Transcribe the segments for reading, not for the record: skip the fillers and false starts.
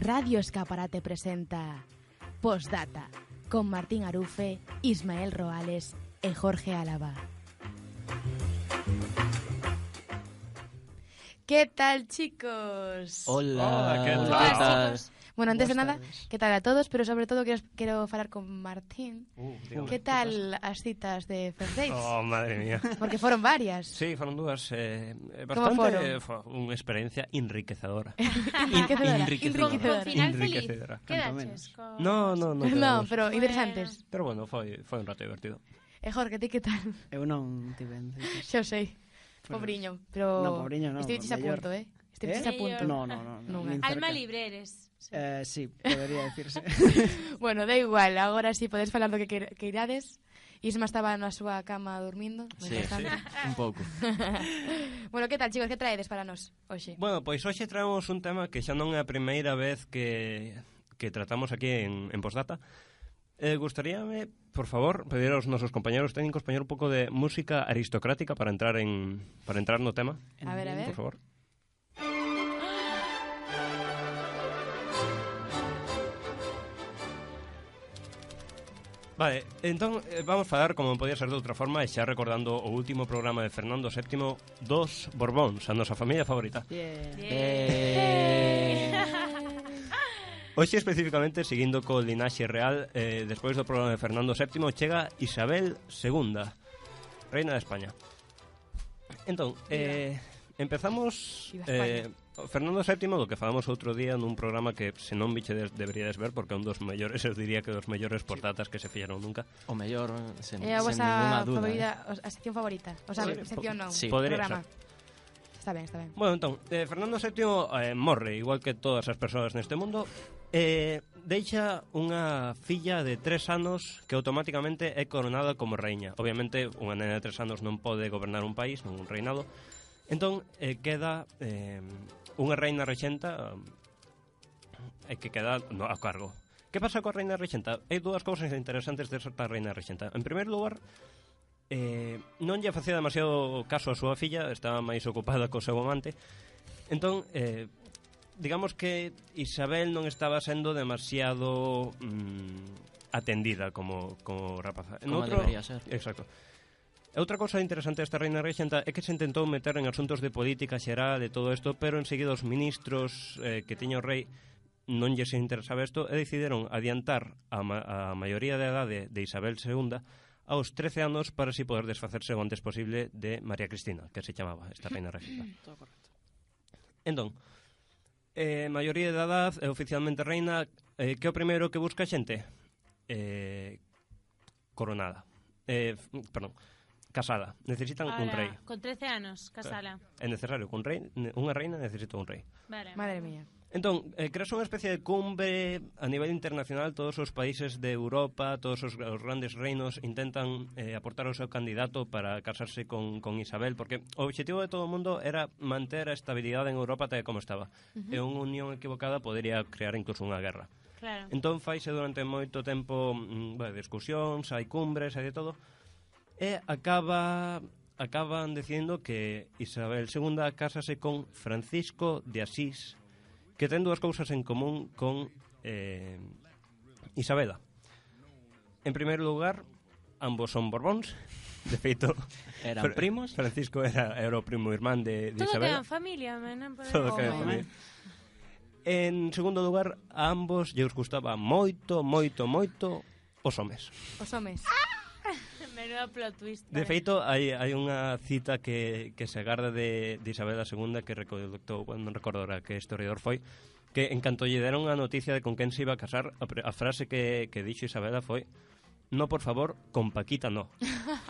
Radio Escaparate presenta Postdata con Martín Arufe, Ismael Roales e Jorge Álava. ¿Qué tal, chicos? Hola, ¿qué tal? Chicos. Bueno, antes de nada, ¿qué tal a todos? Pero sobre todo quiero falar con Martín. ¿Qué tal as citas de First Dates? Oh, madre mía. Porque foron varias. Sí, foron dúas Como bastante foron? unha experiencia enriquecedora. Enriquecedora. Con final Enriquecedora. feliz. Quedaches con... No. No, pero interesantes. Pero bueno, foi un rato divertido. E Jorge, ti que tal? Eu non tiven citas. Xa o sei. Pobriño, pero... No, pobriño non, Estiveches a mellor. punto, Estiveches a punto. No. Nunha. nin Alma cerca. libre eres. Sí, podería decirse. Bueno, da igual, agora sí podes falar do que irades. Isma estaba na súa cama dormindo. Sí, un pouco. Bueno, que tal, chicos, que traedes para nós hoxe? Bueno, pois hoxe traemos un tema que xa non é a primeira vez que tratamos aquí en Postdata. Gustaríame, por favor, pedir aos nosos compañeros técnicos poñer un pouco de música aristocrática para entrar no tema. A ver. Por favor. Vale, entón vamos falar, como podía ser de outra forma, e xa recordando o último programa de Fernando VII, dos Borbóns, a nosa familia favorita. Hoxe especificamente, seguindo co linaxe real, despois do programa de Fernando VII, chega Isabel II, reina de España. Entón, empezamos... Fernando VII, do que falamos outro día nun programa que se non bichedes deberíades ver, porque é un dos mellores, eu diría que dos mellores portatas que se fixeron nunca. O mellor, sen É a vosa ninguna duda. favorita, a sección favorita. O sea, sección non, Sí. Podría programa. ser. Está ben. Bueno, entón, Fernando VII morre, igual que todas as persoas neste mundo, deixa unha filla de 3 anos que automáticamente é coronada como reina. Obviamente, unha nena de 3 anos non pode gobernar un país, non un reinado. Entón, queda unha reina rexenta que queda a cargo. Que pasa coa reina rexenta? Hai dúas cousas interesantes desta reina rexenta. En primeiro lugar, non lle facía demasiado caso a súa filla, estaba máis ocupada co seu amante. Entón, digamos que Isabel non estaba sendo demasiado atendida como rapaza. Como debería ser. Exacto. Outra cousa interesante desta reina rexenta é que se intentou meter en asuntos de política xeral e todo isto, pero enseguida os ministros que tiña o rei non lles interesaba isto e decidiron adiantar a maioría de edade de Isabel II aos 13 anos para así poder desfacerse o antes posible de María Cristina, que se chamaba esta reina rexenta. Todo correcto. Entón, maioría de edad, oficialmente reina, que é o primeiro que busca a xente? Coronada. Casada. Necesitan un rei. Con 13 anos, casala. É necesario que unha reina necesita un rei. Vale. Madre mía. Entón, creas unha especie de cumbre a nivel internacional. Todos os países de Europa, todos os grandes reinos intentan aportar o seu candidato para casarse con Isabel, porque o objetivo de todo o mundo era manter a estabilidade en Europa tal como estaba. E unha unión equivocada podería crear incluso unha guerra. Claro. Entón faise durante moito tempo discusións, hai cumbres, hai de todo. E acaban dicindo que Isabel II cásase con Francisco de Asís, que ten dúas cousas en común con Isabela. En primeiro lugar, ambos son Borbóns. De feito, Eran primos. Francisco era o primo irmán de Todo Isabela. queda en familia, non podemos... Todo queda en familia. En segundo lugar, a ambos lles gustaba moito os homes. Os homes. Menuda plot twist. De feito, hai unha cita que se agarda de Isabel II que recolectou, non recordo ahora que historiador foi, que en canto lle deron a noticia de con quen se iba a casar, a frase que dixo Isabela foi: no, por favor, con Paquita no.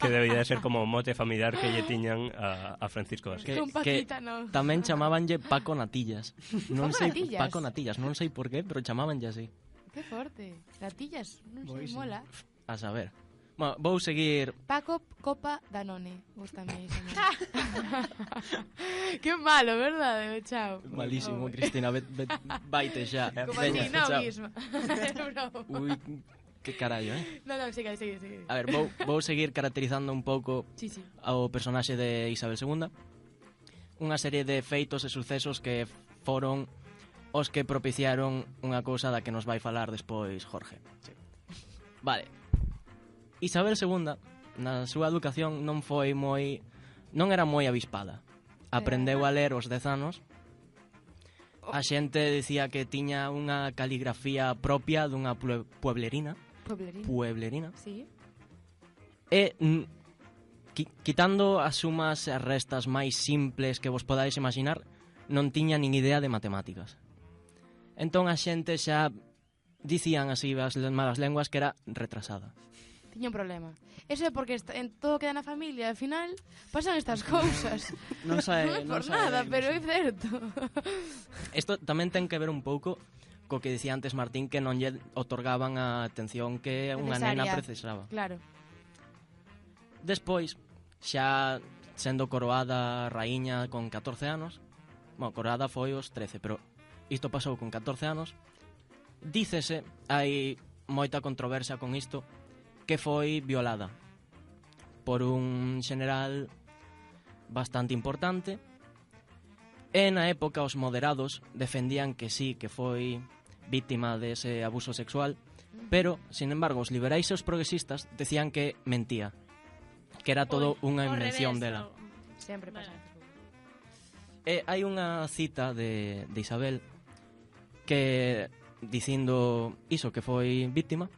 Que debía de ser como mote familiar que lle tiñan a Francisco de Asís. Con Paquita, no. Tamén chamábanlle Paco Natillas. Natillas? Paco Natillas, non sei por qué, pero chamábanlle así. Que forte. Natillas, non sei, Boísimo. mola. A saber. Bueno, vou seguir. Paco Copa Danone. Gústame iso. Que malo, verdade? Chao. Malísimo, Cristina, vaite xa. Como Veña, así, non, chao. Isma. Ui, que carallo, No, sigue. A ver, vou seguir caracterizando un pouco Sí. ao personaxe de Isabel II. Unha serie de feitos e sucesos que foron os que propiciaron unha cousa da que nos vai falar despois Jorge. Sí. Vale. Isabel II, na súa educación non era moi avispada. Aprendeu a ler aos 10 anos. A xente dicía que tiña unha caligrafía propia dunha pueblerina. Pueblerina. Sí. E quitando as sumas e as restas máis simples que vos podáis imaginar, non tiña nin idea de matemáticas. Entón a xente xa dicían así as malas lenguas que era retrasada. Tiña un problema. Eso é porque en todo queda na familia, al final pasan estas cousas. Non sae, Non é por nada, pero é certo. Isto tamén ten que ver un pouco co que dicía antes Martín, que non lle otorgaban a atención que unha nena Necesaria. precisaba. Claro. Despois, xa sendo coroada raíña con 14 anos, bueno, coroada foi os 13, pero isto pasou con 14 anos, dícese, hai moita controversia con isto, que foi violada por un general bastante importante, e na época os moderados defendían que sí, que foi víctima dese abuso sexual, pero, sin embargo, os liberais e os progresistas decían que mentía, que era todo unha invención dela. Sempre pasa. E hai unha cita de Isabel que dicindo iso, que foi víctima,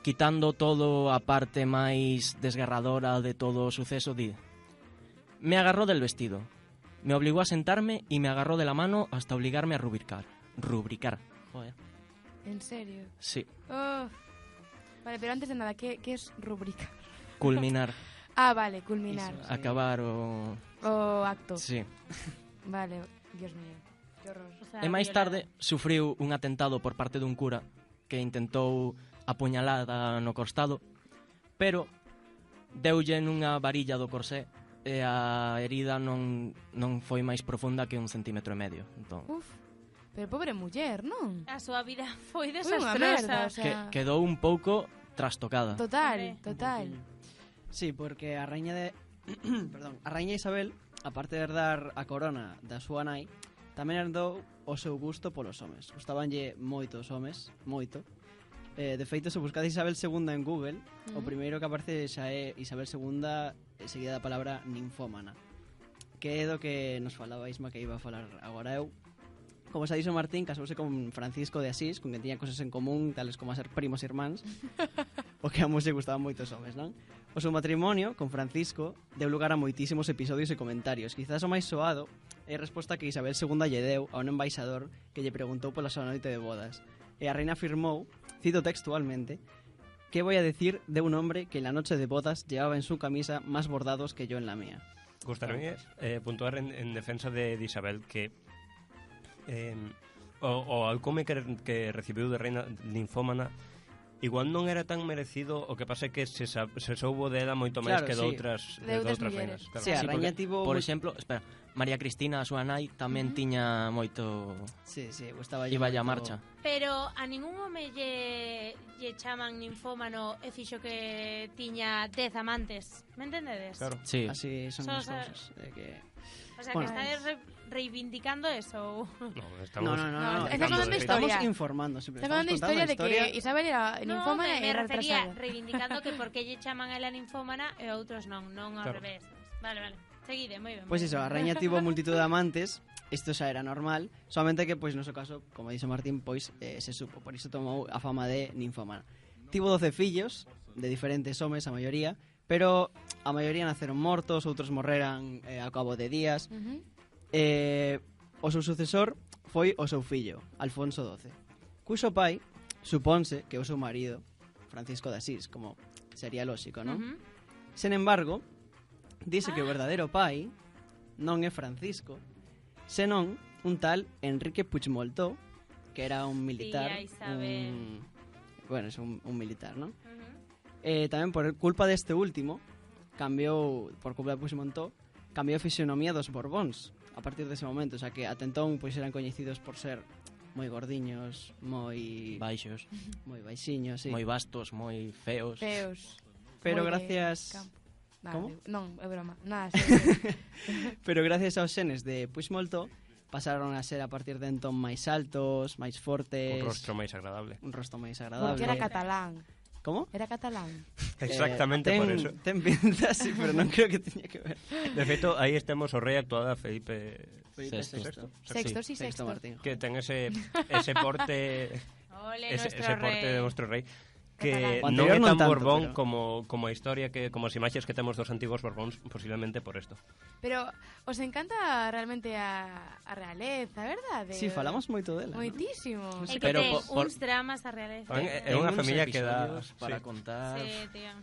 quitando todo a parte máis desgarradora de todo o suceso, di: me agarró del vestido, me obligó a sentarme y me agarró de la mano hasta obligarme a rubricar. Joder. En serio. Sí, Oh. Vale, pero antes de nada, ¿qué es rubricar? culminar, Ah, vale, culminar. Iso. acabar o... O acto. Sí. Vale, Dios mío. Qué horror. O sea, E máis violada. tarde sufriu un atentado por parte dun cura que intentou apuñalada no costado, pero deulle nunha varilla do corsé e a herida non foi máis profunda que 1,5 centímetros. Entón, Uf. Pero pobre muller, non? A súa vida foi Foi unha merda, desastrosa. o sea... quedou un pouco trastocada. Total, Hombre. total. Sí, porque a raíña de perdón, a raíña Isabel, aparte de herdar a corona da súa nai, tamén herdou o seu gusto polos homes. Gustabanlle moito os homes, moito. De feito, se buscades Isabel II en Google, o primeiro que aparece xa é Isabel II seguida da palabra ninfómana, que é do que nos falaba Isma, que iba a falar agora eu. Como xa dixo Martín, casouse con Francisco de Asís, con quen tiña cosas en común, tales como a ser primos e irmáns, o que a ambos lle gustaban moito os homes, non? O seu matrimonio con Francisco deu lugar a moitísimos episodios e comentarios. Quizás o máis soado é a resposta que Isabel II lle deu a un embaixador que lle preguntou pola súa noite de bodas. E a reina afirmou, cito textualmente, ¿qué voy a decir de un hombre que en la noche de bodas llevaba en su camisa más bordados que yo en la mía? Gustaría puntuar en defensa de Isabel que o alcume que recibiu de reina ninfómana igual non era tan merecido, o que pasa é que se soubo dela moito máis Claro, que de sí. outras De outras mulleres. reinas. Claro. Sí, a Sí, raña porque, tivo... por exemplo, espera, María Cristina, a súa nai, tamén tiña moito... Sí, gustaba Iba a marcha. Pero a ningún home lle chaman ninfómano e fixo que tiña 10 amantes. Me entendedes? Claro. Sí. Así son Son as os- cousas. Que... O sea, Bueno. que estades reivindicando eso. ou... No, estamos No, estamos está contando estamos historia. informando. Siempre. Está contando Estamos historia de contando que Isabel era No, ninfómana me e era refería retrasada. reivindicando que porque lle chaman a ela ninfómana e outros non ao Claro. revés. Vale. Seguide, moi ben. Pois moi iso, a ben. raña tivo multitud de amantes. Isto xa era normal, solamente que, pois, no seu caso, como dixo Martín, pois, se supo. Por iso tomou a fama de ninfómana. Tivo 12 fillos, de diferentes homes, a maioría, pero a maioría naceron mortos, outros morreran ao cabo de días. Ujú. O seu sucesor foi o seu fillo, Alfonso XII, cuxo pai supónse que é o seu marido, Francisco de Asís, como sería lóxico, non? Ujú. Sen embargo, dice que o verdadeiro pai non é Francisco, senón un tal Enrique Puigmoltó, que era un militar, Tía Isabel. bueno, é un militar, non? Ujú. Tamén por culpa deste último, cambiou, por culpa de Puigmoltó, cambiou a fisionomía dos Borbóns a partir dese momento, o sea que atentón pois eran coñecidos por ser moi gordiños, moi Baixos, baixiños, sí. moi vastos, moi feos. Feos. Pero Moi de gracias campo. Como? Non, é broma. Nada, sí. pero gracias aos xenes de Puigmoltó pasaron a ser a partir de entón máis altos, máis fortes, Un rostro máis agradable. un rostro máis agradable. Porque era catalán. Como? Era catalán. Exactamente ten, por eso. Ten pinta, sí, pero non creo que teña que ver. De feito, aí estemos o rei actuada Felipe Sexto. Sexto, sí, Sexto sexto. Martín. que ten ese porte Ole, ese nuestro porte rei. de nuestro rei que O non anterior é non tan tanto, Borbón pero- como a historia que como as imaxes que temos dos antigos Borbóns posiblemente por isto. Pero os encanta realmente a realeza, verdade? Sí, falamos moito dela. ¿no? Moitísimo. É que Pero ten por- uns dramas a realeza. É Ten unha uns familia que dá episodios para sí. contar. Sí, tío.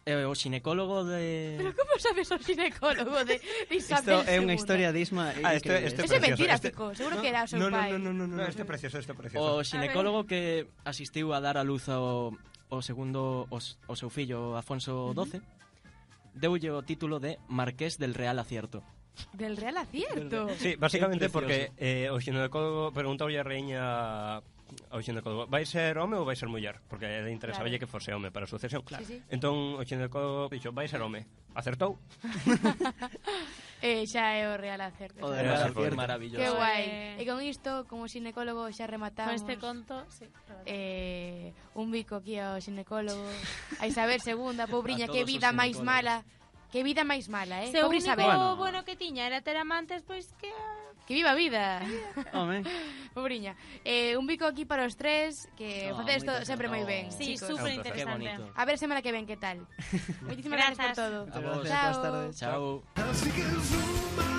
O xinecólogo de... Pero como sabes o xinecólogo de Isabel Isto é unha II? historia de Isma Este increíble. Ese é precioso, mentira, este- Fico. Seguro que era o seu No, pai. no, este é precioso, este é precioso. O xinecólogo que asistiu a dar a luz o segundo o seu fillo Afonso XII deulle o título de Marqués del Real Acierto. Del Real Acierto. Sí, básicamente É porque o xinecólogo preguntoulle a reiña ao xinecólogo, vai ser home ou vai ser muller? Porque interesaballe Claro. que fose home para a sucesión. Sí, sí. Entón o xinecólogo dixo, vai ser home. Acertou. Xa é o Real Acierto. O xa. de Real Ese Acierto, foi. maravilloso. Que Joder. guai. E con isto, como xinecólogo, xa Con rematamos. este conto, sí. Un bico aquí ao xinecólogo. A Isabel II, pobriña, A que todos os vida máis xinecólogos. mala. Que vida máis mala, Se o Pobre único Isabel. bueno que tiña era ter amantes, pois que... Que viva a vida. Home, Pobriña. Un bico aquí para os tres, que Oh, facedes todo moitas sempre moi ben, Sí, chicos. súper Qué interesante. bonito. A ver semana que ven que tal. Moitísimas gracias por Grazas. todo. muchas A vos. gracias, buenas tardes. Chao. Así que zumba